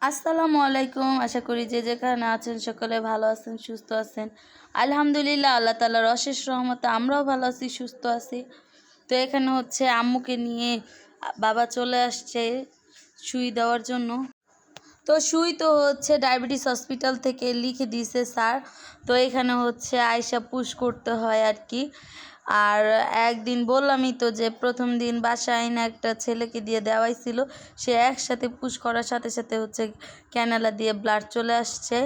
আসসালামু আলাইকুম। আশা করি যে যেখানে আছেন সকলে ভালো আছেন, সুস্থ আছেন। আলহামদুলিল্লাহ, আল্লাহ তাআলার অশেষ রহমতে আমরাও ভালো আছি, সুস্থ আছি। তো এখানে হচ্ছে আম্মুকে নিয়ে বাবা চলে আসছে সুই দেওয়ার জন্য। তো সুই তো হচ্ছে ডায়াবেটিস হসপিটাল থেকে লিখে দিয়েছে স্যার। তো এখানে হচ্ছে আয়সা পুশ করতে হয় আর কি। আর একদিন বললামই তো যে প্রথম দিন বাসায় না একটা ছেলেকে দিয়ে দেওয়াইছিল, সে একসাথে পুশ করার সাথে সাথে হচ্ছে ক্যানালা দিয়ে ব্লাড চলে আসছে।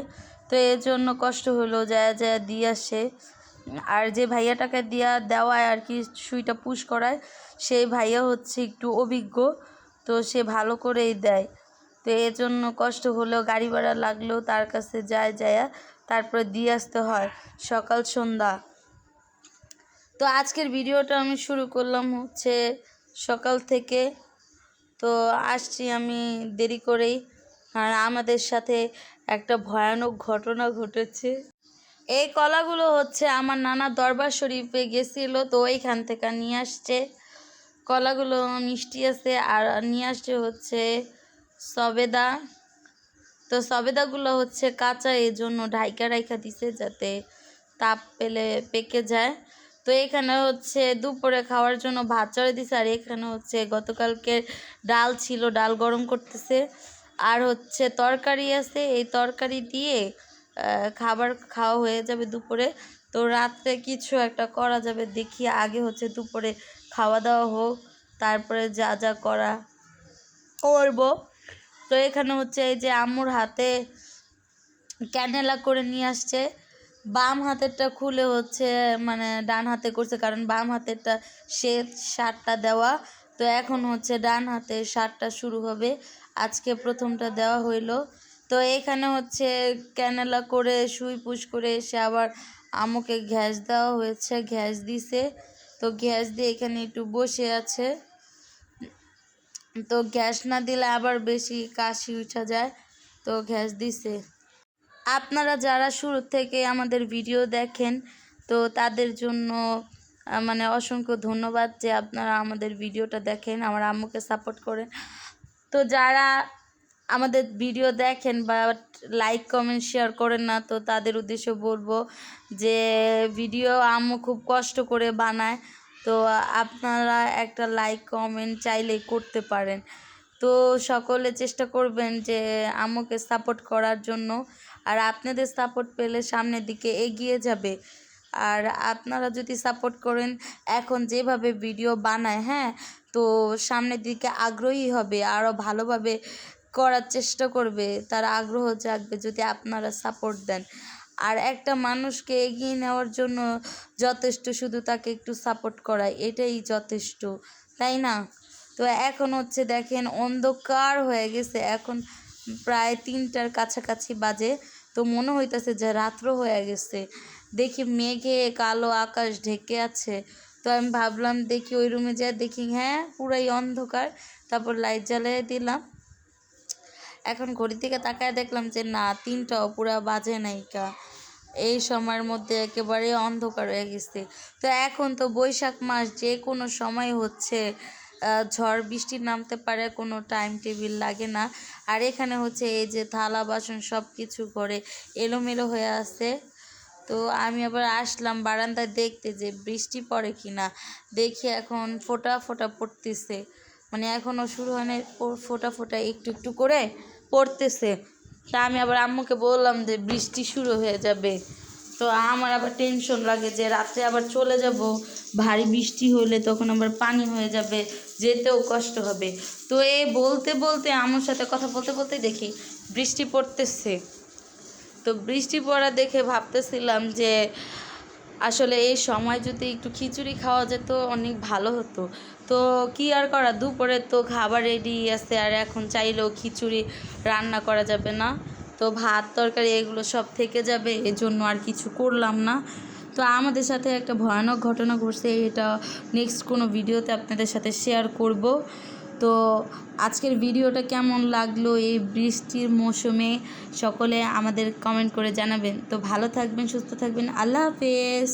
তো এর জন্য কষ্ট হলো, যায় যায় দিয়ে আসে। আর যে ভাইয়াটাকে দেওয়ায় আর কি সুইটা পুশ করায়, সেই ভাইয়া হচ্ছে একটু অভিজ্ঞ, তো সে ভালো করেই দেয়। তো এর জন্য কষ্ট হলেও গাড়ি ভাড়া লাগলেও তার কাছে যায় তারপরে দিয়ে আসতে হয় সকাল সন্ধ্যা। তো আজকের ভিডিওটা আমি শুরু করলাম হচ্ছে সকাল থেকে। তো আসছি আমি দেরি করেই, আর আমাদের সাথে একটা ভয়ানক ঘটনা ঘটেছে। এই কলাগুলো হচ্ছে আমার নানা দরবার শরীফে গেছিলো, তো ওইখান থেকে নিয়ে আসছে। কলাগুলো মিষ্টি আছে, আর নিয়ে আসছে হচ্ছে সবেদা। তো সবেদাগুলো হচ্ছে কাঁচা, এই জন্য ঢাইকা দিছে যাতে তাপ পেলে পেকে যায়। তো এখানে হচ্ছে দুপুরে খাওয়ার জন্য ভাত চড়ে দিছে, আর এখানে হচ্ছে গতকালকের ডাল ছিল, ডাল গরম করতেছে। আর হচ্ছে তরকারি আছে, এই তরকারি দিয়ে খাবার খাওয়া হয়ে যাবে দুপুরে। তো রাত্রে কিছু একটা করা যাবে, দেখি আগে হচ্ছে দুপুরে খাওয়া দাওয়া হোক, তারপরে যা যা করা করবো। তো এখানে হচ্ছে এই যে আম্মুর হাতে ক্যানেলা করে নিয়ে আসছে। বাম হাতেরটা খুলে হচ্ছে মানে ডান হাতে করছে, কারণ বাম হাতেরটা সারটা দেওয়া। তো এখন হচ্ছে ডান হাতে সারটা শুরু হবে, আজকে প্রথমটা দেওয়া হইলো। তো এখানে হচ্ছে ক্যানেলা করে সুই পুশ করে এসে আবার আম্মুকে গ্যাস দেওয়া হয়েছে, গ্যাস দিছে। তো গ্যাস দিয়ে এখানে একটু বসে আছে। তো গ্যাস না দিলে আবার বেশি কাশি উঠা যায়, তো গ্যাস দিছে। আপনারা যারা শুরু থেকে আমাদের ভিডিও দেখেন, তো তাদের জন্য মানে অসংখ্য ধন্যবাদ যে আপনারা আমাদের ভিডিওটা দেখেন, আমার আম্মুকে সাপোর্ট করেন। তো যারা আমাদের ভিডিও দেখেন বা লাইক কমেন্ট শেয়ার করেন না, তো তাদের উদ্দেশ্যে বলবো যে ভিডিও আম্মু খুব কষ্ট করে বানায়, তো আপনারা একটা লাইক কমেন্ট চাইলেই করতে পারেন। তো সকলে চেষ্টা করবেন যে আম্মুকে সাপোর্ট করার জন্য, আর আপনাদের সাপোর্ট পেলে সামনের দিকে এগিয়ে যাবে। আর আপনারা যদি সাপোর্ট করেন, এখন যেভাবে ভিডিও বানায়, হ্যাঁ, তো সামনের দিকে আগ্রহী হবে, আরও ভালোভাবে করার চেষ্টা করবে, তার আগ্রহ জাগবে যদি আপনারা সাপোর্ট দেন। আর একটা মানুষকে এগিয়ে নেওয়ার জন্য যথেষ্ট শুধু তাকে একটু সাপোর্ট করা, এটাই যথেষ্ট, তাই না? তো এখন হচ্ছে দেখেন অন্ধকার হয়ে গেছে, এখন প্রায় 3টার কাছাকাছি বাজে। তো মনে হইতেছে যে রাত্র হয়ে গেছে, দেখি মেঘে কালো আকাশ ঢেকে আছে। তো আমি ভাবলাম দেখি ওই রুমে যাই, দেখি হ্যাঁ পুরাই অন্ধকার। তারপর লাইট জ্বালিয়ে দিলাম। এখন ঘড়ির দিকে তাকায় দেখলাম যে না, 3টাও পুরা বাজে নাইকা। এই সময়ের মধ্যে একেবারে অন্ধকার হয়ে গেছে। তো এখন তো বৈশাখ মাস, যে কোনো সময় হচ্ছে ঝড় বৃষ্টি নামতে পারে, কোনো টাইম টেবিল লাগে না। আর এখানে হচ্ছে এই যে থালা বাসন সব কিছু করে এলোমেলো হয়ে আছে। তো আমি আবার আসলাম বারান্দায় দেখতে যে বৃষ্টি পড়ে কি না। দেখি এখন ফোঁটা ফোঁটা পড়তেছে, মানে এখনও শুরু হয় না, ফোঁটা ফোঁটা একটু একটু করে পড়তেছে। তা আমি আবার আম্মুকে বললাম যে বৃষ্টি শুরু হয়ে যাবে। তো আমার আবার টেনশন লাগে যে রাত্রে আবার চলে যাব, ভারী বৃষ্টি হলে তখন আবার পানি হয়ে যাবে, যেতেও কষ্ট হবে। তো এই বলতে বলতে আম্মুর সাথে কথা বলতে বলতে দেখি বৃষ্টি পড়তেছে। তো বৃষ্টি পড়া দেখে ভাবতেছিলাম যে আসলে এই সময় যদি একটু খিচুড়ি খাওয়া যেত অনেক ভালো হতো। তো কি আর করা, দুপুরে তো খাবার রেডি আছে, আর এখন চাইলেও খিচুড়ি রান্না করা যাবে না। তো ভাত তরকারি এগুলো সব থেকে যাবে, এজন্য আর কিছু করলাম না। তো আমাদের সাথে একটা ভয়ানক ঘটনা ঘটছে, এটা নেক্সট কোনো ভিডিওতে আপনাদের সাথে শেয়ার করব। তো আজকের ভিডিওটা কেমন লাগলো এই বৃষ্টির মৌসুমে, সকলে আমাদের কমেন্ট করে জানাবেন। তো ভালো থাকবেন, সুস্থ থাকবেন, আল্লাহ হাফেজ।